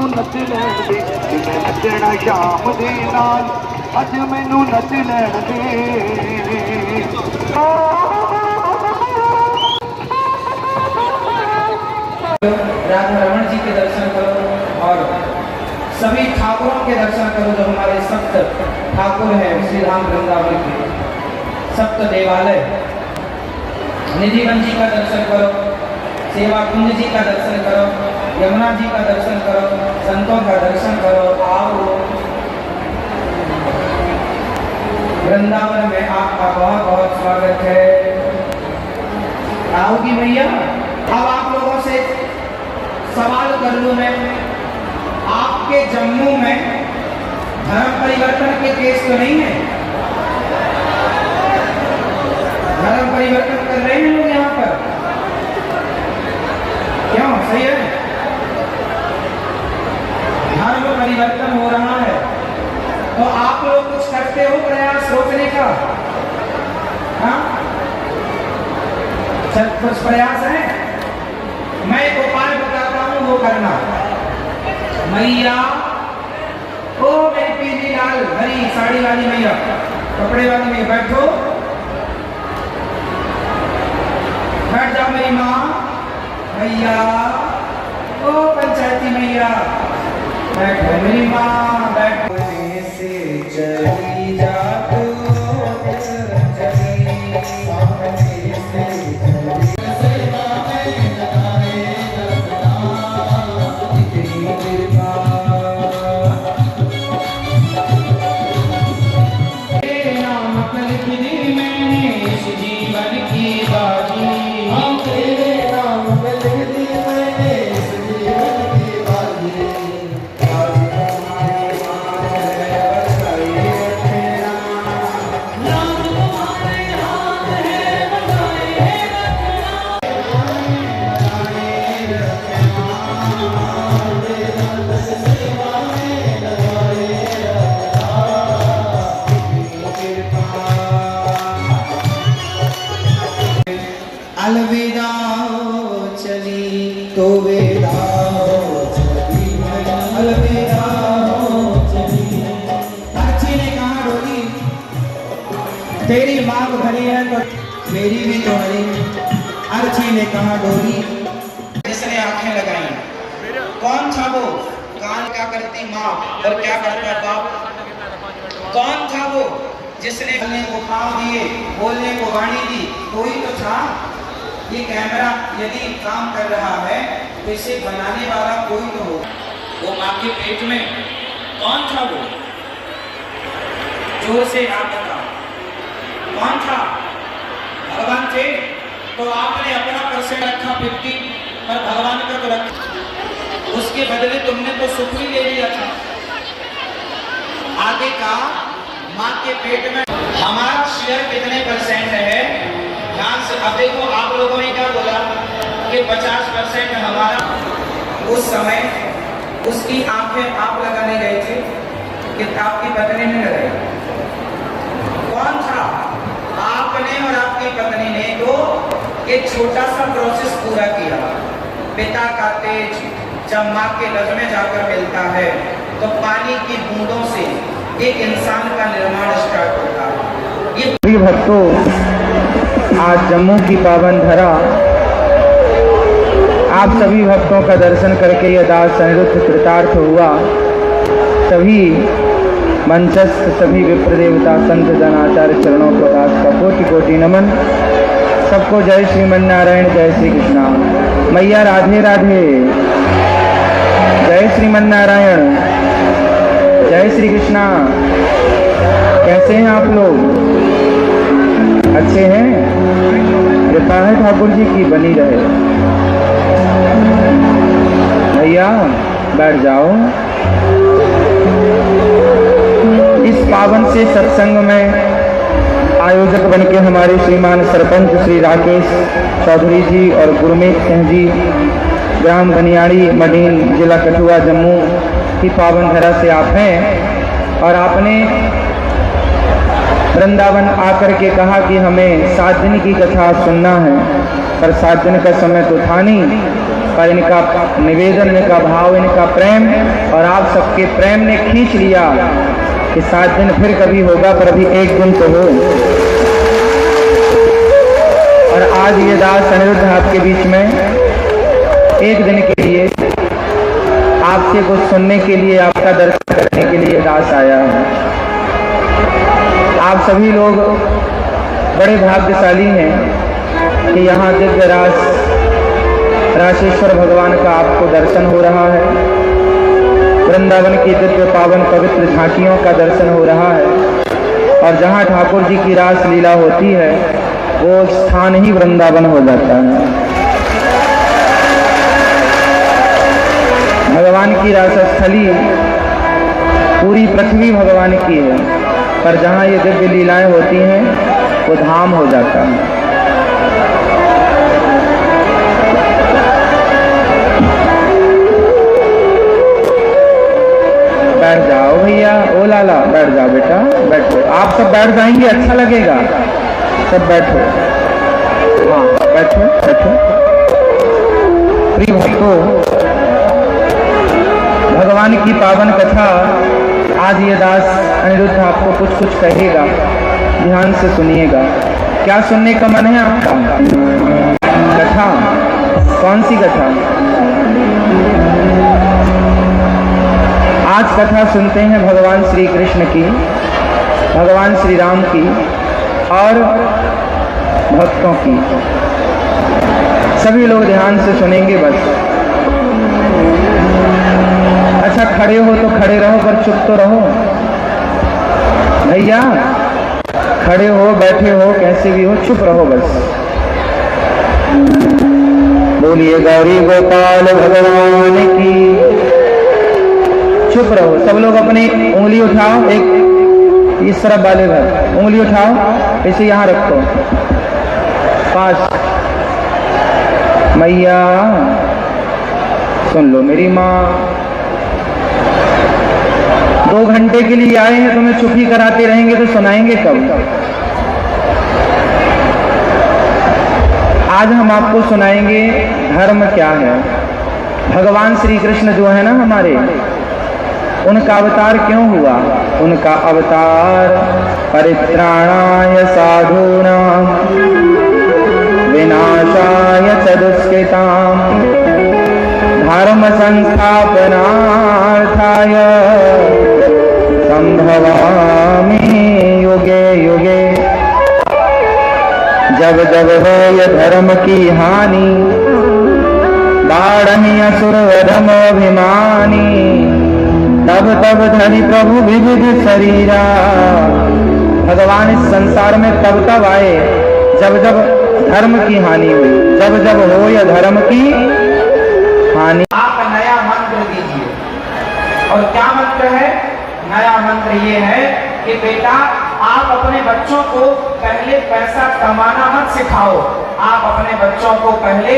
मैनू नच लैण दे, मैं नचना शाम दे नाल, अज मैनू नच लैण दे। राधा रमन जी के दर्शन करो और सभी ठाकुरों के दर्शन करो जो हमारे सप्त ठाकुर हैं श्री राम वृंदावन के सप्त देवालय। निधिवन जी का दर्शन करो, सेवा कुंज जी का दर्शन करो, यमुना जी का दर्शन करो, संतों का दर्शन करो। आओ वृंदावन में आपका बहुत बहुत स्वागत है। आओगी भैया। अब आप लोगों से सवाल कर लूं मैं, आपके जम्मू में धर्म परिवर्तन के केस तो नहीं है? धर्म परिवर्तन कर रहे हैं लोग यहाँ पर, क्यों? सही है, धर्म परिवर्तन हो रहा है तो आप लोग कुछ करते हो प्रयास रोकने का? हाँ, कुछ प्रयास है? मैं एक उपाय बताता हूँ, वो करना। मैया, ओ मेरी पीली लाल हरी साड़ी वाली मैया, कपड़े वाली मैया, बैठो, बैठ जाओ मेरी माँ। मैया, ओ पंचायती मैया, बैठो मेरी माँ, बैठो। से चली जा अलविदा चली तो वेदा चली, अलविदा चली। अर्ची ने कहा डोली तेरी मांग भरी है तो मेरी भी तो हरी। अर्ची ने कहा डोली, जिसने आंखें लगाई कौन था वो? कान क्या करती माँ और क्या करता बाप? कौन था वो जिसने बोलने को पाँव दिए, बोलने को वाणी दी? कोई तो था। ये कैमरा यदि काम कर रहा है तो इसे बनाने वाला कोई तो हो। वो माँ के पेट में कौन था वो? जोर से आप बताओ, कौन था? भगवान थे। तो आपने अपना परसेंट रखा 50, पर भगवान का तो रखा। उसके बदले तुमने तो सुख ही ले लिया था। आगे का माँ के पेट में हमारा शेयर कितने परसेंट है? ध्यान से अब देखो, आप लोगों ने क्या बोला कि 50% हमारा। उस समय उसकी आंखें आप लगाने गए थे कि आपकी पत्नी ने लगाई? कौन था? आपने और आपकी पत्नी ने तो एक छोटा सा प्रोसेस पूरा किया। पिता का तेज जब माँ के लग में जाकर मिलता है तो पानी की बूंदों से एक इंसान का निर्माण स्टार्ट होता है। ये भक्तों, आज जम्मू की पावन धरा आप सभी भक्तों का दर्शन करके यह दास अनिरुद्ध कृतार्थ हुआ। सभी मंचस्थ सभी विप्र देवता संत जन आचार्य चरणों को दास का कोटि कोटि नमन। सबको जय श्रीमन नारायण, जय श्री कृष्णा। मैया राधे राधे, जय श्रीमन नारायण, जय श्री कृष्णा। कैसे हैं आप लोग? अच्छे हैं? कृपा है ठाकुर जी की बनी रहे। भैया बैठ जाओ। इस पावन से सत्संग में आयोजक बनके हमारे श्रीमान सरपंच श्री राकेश चौधरी जी और गुरमीत सिंह जी, ग्राम बनियाड़ी मडीन, जिला कठुआ, जम्मू की पावन धरा से आप हैं। और आपने वृंदावन आकर के कहा कि हमें 7 दिन की कथा सुनना है, पर 7 दिन का समय तो था नहीं। पर इनका निवेदन, इनका भाव, इनका प्रेम और आप सबके प्रेम ने खींच लिया कि 7 दिन फिर कभी होगा, पर अभी 1 दिन तो हो। और आज ये दास अनिरुद्ध आपके बीच में 1 दिन के लिए आपसे कुछ सुनने के लिए, आपका दर्शन करने के लिए दास आया है। आप सभी लोग बड़े भाग्यशाली हैं कि यहाँ दिव्य राशेश्वर भगवान का आपको दर्शन हो रहा है। वृंदावन की दिव्य पावन पवित्र झांकियों का दर्शन हो रहा है। और जहाँ ठाकुर जी की रास लीला होती है वो स्थान ही वृंदावन हो जाता है। भगवान की रासस्थली पूरी पृथ्वी भगवान की है, पर जहाँ ये दिव्य लीलाएं होती हैं वो धाम हो जाता है। बैठ जाओ भैया, ओ लाला बैठ जाओ बेटा, बैठो। आप सब बैठ जाएंगे, अच्छा लगेगा। सब बैठो, हाँ बैठो बैठो। प्रिय भक्तों, भगवान की पावन कथा आज ये दास अनिरुद्ध आपको कुछ कुछ कहेगा, ध्यान से सुनिएगा। क्या सुनने का मन है आपका? कथा? कौन सी कथा? आज कथा सुनते हैं भगवान श्री कृष्ण की, भगवान श्री राम की और भक्तों की। सभी लोग ध्यान से सुनेंगे बस। अच्छा, खड़े हो तो खड़े रहो, पर चुप तो रहो भैया। खड़े हो, बैठे हो, कैसे भी हो, चुप रहो बस। बोलिए गौरी गोपाल भगवान की। चुप रहो सब लोग। अपनी उंगली उठाओ, एक इस तरफ वाले भर उंगली उठाओ, इसे यहाँ रखो पास। मैया सुन लो मेरी माँ, 2 घंटे के लिए आए हैं, तुम्हें चुप ही कराते रहेंगे तो सुनाएंगे कब? आज हम आपको सुनाएंगे धर्म क्या है। भगवान श्री कृष्ण जो है ना हमारे, उनका अवतार क्यों हुआ? उनका अवतार परित्राणाय साधूनां विनाशाय च दुष्कृतां धर्म संस्थापनार्थाय संभवामि युगे युगे। जब जब हो ये धर्म की हानि, बाढ़हि असुर वधमोभिमानी, तब तब धरि प्रभु विविध शरीरा। भगवान इस संसार में तब तब आए जब जब धर्म की हानि हुई, जब जब हो या धर्म की हानि। आप नया मंत्र दीजिए। और क्या मंत्र है? नया मंत्र ये है कि बेटा आप अपने बच्चों को पहले पैसा कमाना मत सिखाओ, आप अपने बच्चों को पहले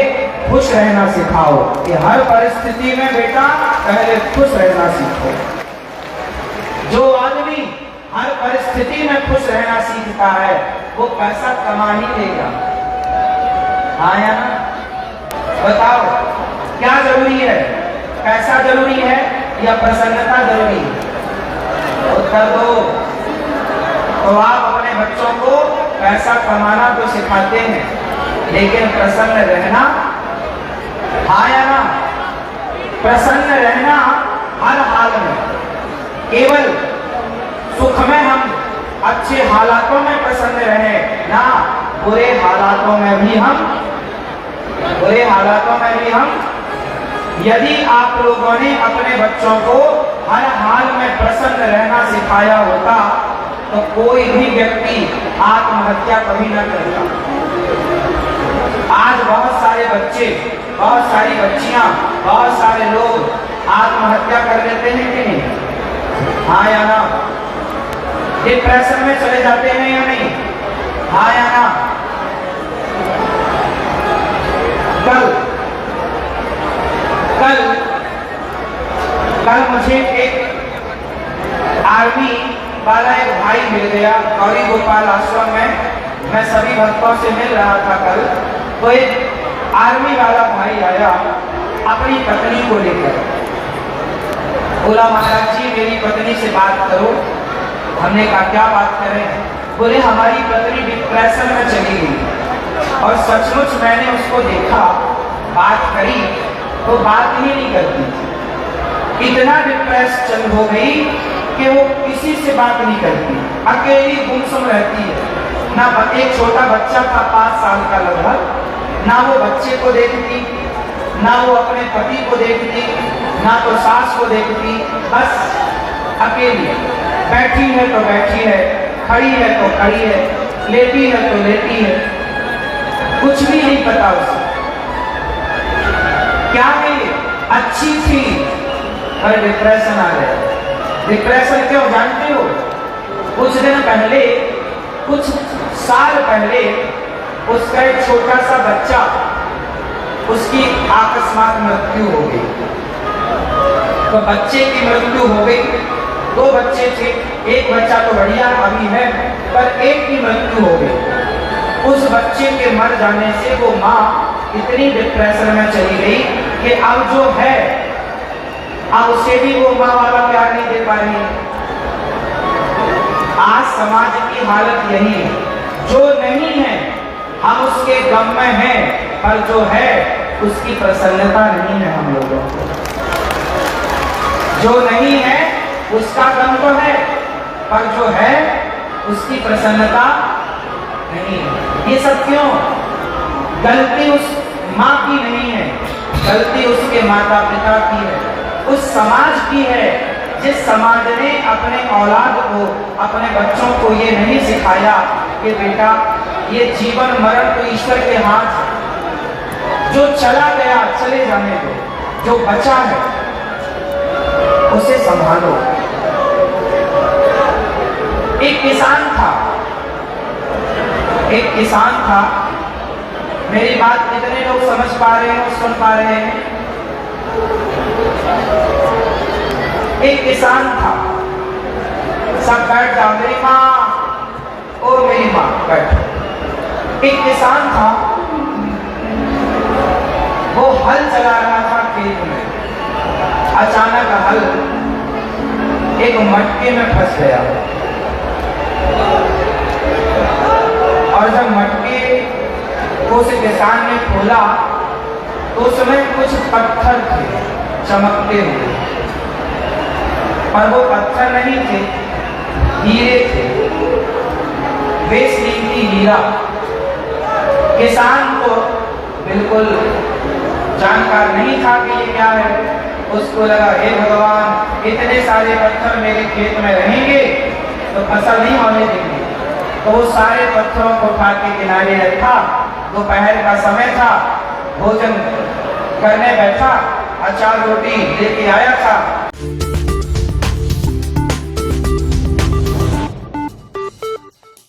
खुश रहना सिखाओ। कि हर परिस्थिति में बेटा पहले खुश रहना सीखो। जो आदमी हर परिस्थिति में खुश रहना सीखता है वो पैसा कमा ही लेगा। हाँ या ना? बताओ क्या जरूरी है? पैसा जरूरी है या प्रसन्नता जरूरी है? उत्तर दो। तो आप अपने बच्चों को पैसा कमाना तो सिखाते हैं, लेकिन प्रसन्न रहना, हाँ या ना? प्रसन्न रहना हर हाल में। केवल सुख में हम अच्छे हालातों में प्रसन्न रहे ना, बुरे हालातों में भी हम यदि आप लोगों ने अपने बच्चों को हर हाल में प्रसन्न रहना सिखाया होता तो कोई भी व्यक्ति आत्महत्या कभी न करता। आज बहुत सारे बच्चे, बहुत सारी बच्चियां, बहुत सारे लोग आत्महत्या कर लेते हैं कि नहीं? हाँ या ना? डिप्रेशन में चले जाते हैं या नहीं? हाँ या ना? कल मुझे एक आर्मी वाला एक भाई मिल गया गौरी गोपाल आश्रम में। मैं सभी भक्तों से मिल रहा था कल, तो एक आर्मी वाला भाई आया अपनी पत्नी को लेकर। बोला महाराज जी मेरी पत्नी से बात करो। हमने कहा क्या बात करें? बोले हमारी पत्नी डिप्रेशन में चली गई और सचमुच मैंने उसको देखा, बात करी तो बात ही नहीं करती थी। इतना डिप्रेस चल हो गई कि वो किसी से बात नहीं करती, अकेली गुमसुम रहती है। ना एक छोटा बच्चा था 5 साल का लगभग, ना वो बच्चे को देखती, ना वो अपने पति को देखती, ना तो सास को देखती, बस अकेली। बैठी है तो बैठी है, खड़ी है तो खड़ी है, लेटी है तो लेटी है, कुछ भी नहीं पता उसे। क्या है? अच्छी थी पर डिप्रेशन आ गया। डिप्रेशन क्यों जानते हो? कुछ दिन पहले, कुछ साल पहले उसका एक छोटा सा बच्चा, उसकी अकस्मात मृत्यु हो गई। तो बच्चे की मृत्यु हो गई। 2 बच्चे थे, एक बच्चा तो बढ़िया अभी है, पर एक की मृत्यु हो गई। उस बच्चे के मर जाने से वो माँ इतनी डिप्रेशन में चली गई कि अब जो है अब उसे भी वो माँ वाला प्यार नहीं दे पा रही है। आज समाज की हालत यही है, जो नहीं है हम उसके गम में हैं, पर जो है उसकी प्रसन्नता नहीं है हम लोगों को। जो नहीं है उसका गम तो है, पर जो है उसकी प्रसन्नता नहीं है। ये सब क्यों? गलती उस माँ की नहीं है, गलती उसके माता पिता की है, उस समाज की है, जिस समाज ने अपने औलाद को, अपने बच्चों को ये नहीं सिखाया कि बेटा ये जीवन मरण तो ईश्वर के हाथ है। जो चला गया चले जाने दो, जो बचा है उसे संभालो। एक किसान था, एक किसान था। मेरी बात कितने लोग समझ पा रहे हैं, सुन पा रहे हैं? एक किसान था। सब बैठ जाओ, मेरी माँ, ओ मेरी माँ बैठ। एक किसान था, वो हल चला रहा था खेत में। अचानक हल एक मटके में फंस गया, और जब मटके को उस किसान ने खोला तो उसमें कुछ पत्थर थे चमकते हुए, पर वो पत्थर नहीं थे, हीरे थे, बेशकीमती हीरा। किसान को बिल्कुल जानकार नहीं था कि ये क्या है। उसको लगा हे भगवान, इतने सारे पत्थर मेरे खेत में रहेंगे तो फसल नहीं होने देंगे। तो वो सारे पत्थरों को उठा के किनारे रखा। दोपहर का समय था, भोजन करने बैठा, अचार रोटी लेके आया था।